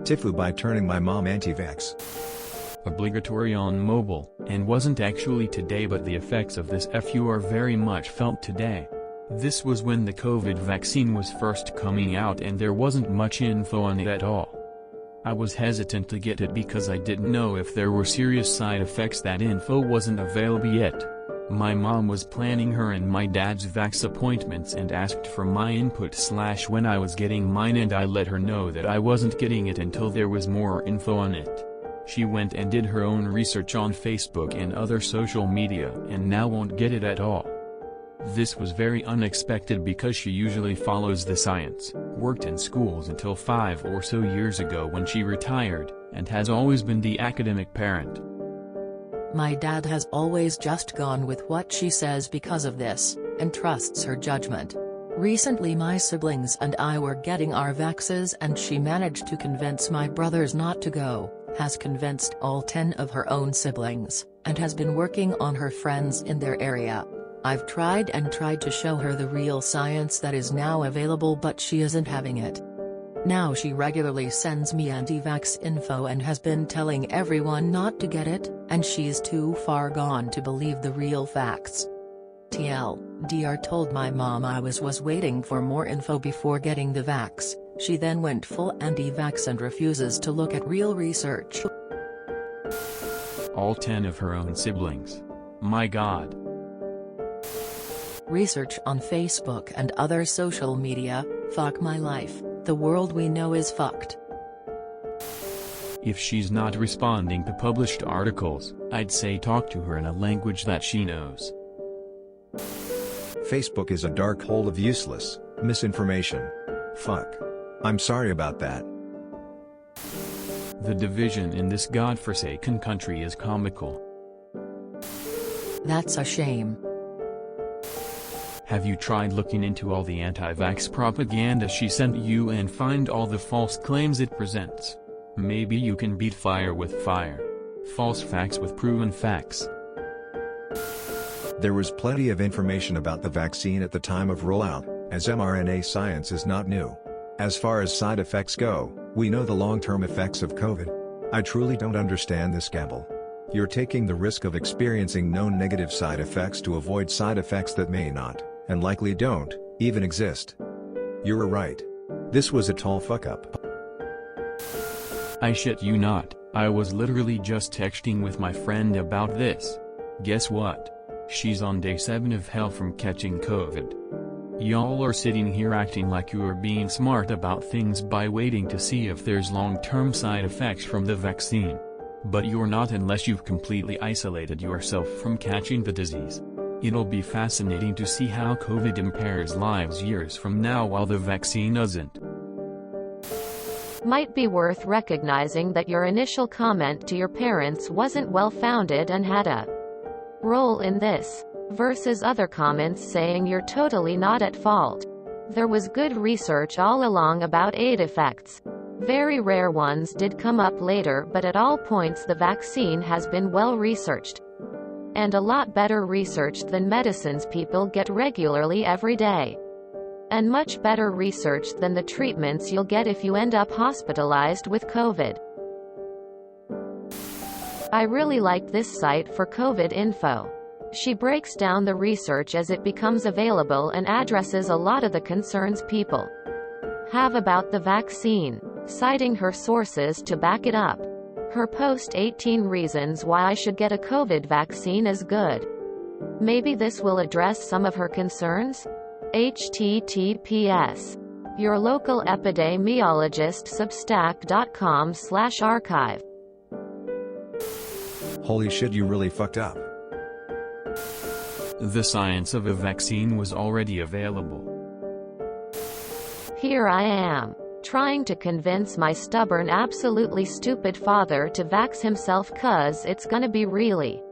TIFU by turning my mom anti-vax. Obligatory on mobile, and wasn't actually today, but the effects of this FU are very much felt today. This was when the COVID vaccine was first coming out and there wasn't much info on it at all. I was hesitant to get it because I didn't know if there were serious side effects. That info wasn't available yet. My mom was planning her and my dad's vax appointments and asked for my input when I was getting mine, and I let her know that I wasn't getting it until there was more info on it. She went and did her own research on Facebook and other social media and now won't get it at all. This was very unexpected because she usually follows the science, worked in schools until 5 or so years ago when she retired, and has always been the academic parent. My dad has always just gone with what she says because of this, and trusts her judgment. Recently my siblings and I were getting our vaxes and she managed to convince my brothers not to go, has convinced all 10 of her own siblings, and has been working on her friends in their area. I've tried to show her the real science that is now available, but she isn't having it. Now she regularly sends me anti-vax info and has been telling everyone not to get it, and she's too far gone to believe the real facts. TLDR told my mom I was waiting for more info before getting the vax. She then went full anti-vax and refuses to look at real research. All 10 of her own siblings. My God. Research on Facebook and other social media. Fuck my life, the world we know is fucked. If she's not responding to published articles, I'd say talk to her in a language that she knows. Facebook is a dark hole of useless misinformation. Fuck. I'm sorry about that. The division in this godforsaken country is comical. That's a shame. Have you tried looking into all the anti-vax propaganda she sent you and find all the false claims it presents? Maybe you can beat fire with fire. False facts with proven facts. There was plenty of information about the vaccine at the time of rollout, as mRNA science is not new. As far as side effects go, we know the long-term effects of COVID. I truly don't understand this gamble. You're taking the risk of experiencing known negative side effects to avoid side effects that may not, and likely don't, even exist. You're right. This was a tall fuck-up. I shit you not, I was literally just texting with my friend about this. Guess what? She's on day 7 of hell from catching COVID. Y'all are sitting here acting like you are being smart about things by waiting to see if there's long-term side effects from the vaccine. But you're not unless you've completely isolated yourself from catching the disease. It'll be fascinating to see how COVID impairs lives years from now while the vaccine doesn't. Might be worth recognizing that your initial comment to your parents wasn't well-founded and had a role in this, versus other comments saying you're totally not at fault. There was good research all along about aid effects. Very rare ones did come up later, but at all points the vaccine has been well researched. And a lot better researched than medicines people get regularly every day. And much better researched than the treatments you'll get if you end up hospitalized with COVID. I really liked this site for COVID info. She breaks down the research as it becomes available and addresses a lot of the concerns people have about the vaccine, citing her sources to back it up. Her post 18 reasons why I should get a COVID vaccine is good. Maybe this will address some of her concerns? https your local epidemiologist substack.com/archive. Holy shit, you really fucked up. The science of a vaccine was already available. Here I am, trying to convince my stubborn, absolutely stupid father to vax himself 'cause it's gonna be really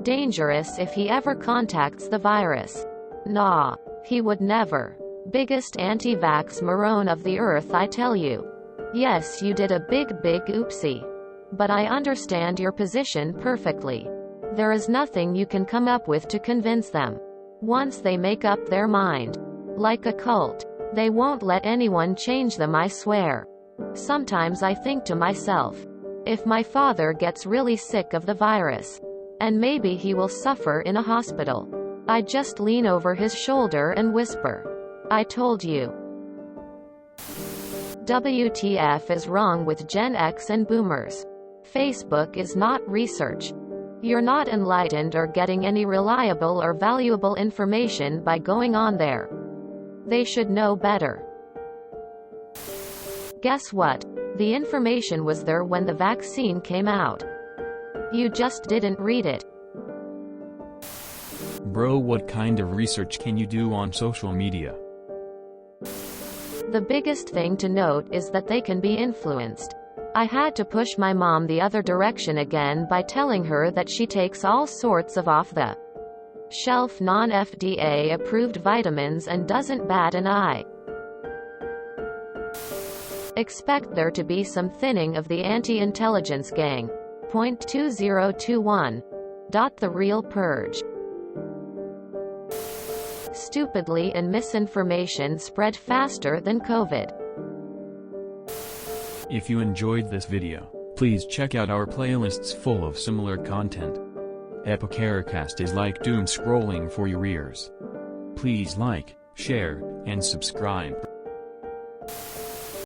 dangerous if he ever contacts the virus. Nah, he would never. Biggest anti-vax moron of the earth, I tell you. Yes, you did a big oopsie. But I understand your position perfectly. There is nothing you can come up with to convince them. Once they make up their mind, like a cult, they won't let anyone change them, I swear. Sometimes I think to myself, if my father gets really sick of the virus, and maybe he will suffer in a hospital, I just lean over his shoulder and whisper, "I told you." WTF is wrong with Gen X and Boomers? Facebook is not research. You're not enlightened or getting any reliable or valuable information by going on there. They should know better. Guess what? The information was there when the vaccine came out. You just didn't read it. Bro, what kind of research can you do on social media? The biggest thing to note is that they can be influenced. I had to push my mom the other direction again by telling her that she takes all sorts of off-the-shelf non-FDA approved vitamins and doesn't bat an eye. Expect there to be some thinning of the anti-intelligence gang. Point 2021. The real purge. Stupidly, and misinformation spread faster than COVID. If you enjoyed this video, please check out our playlists full of similar content. Epicaricast is like doom scrolling for your ears. Please like, share, and subscribe.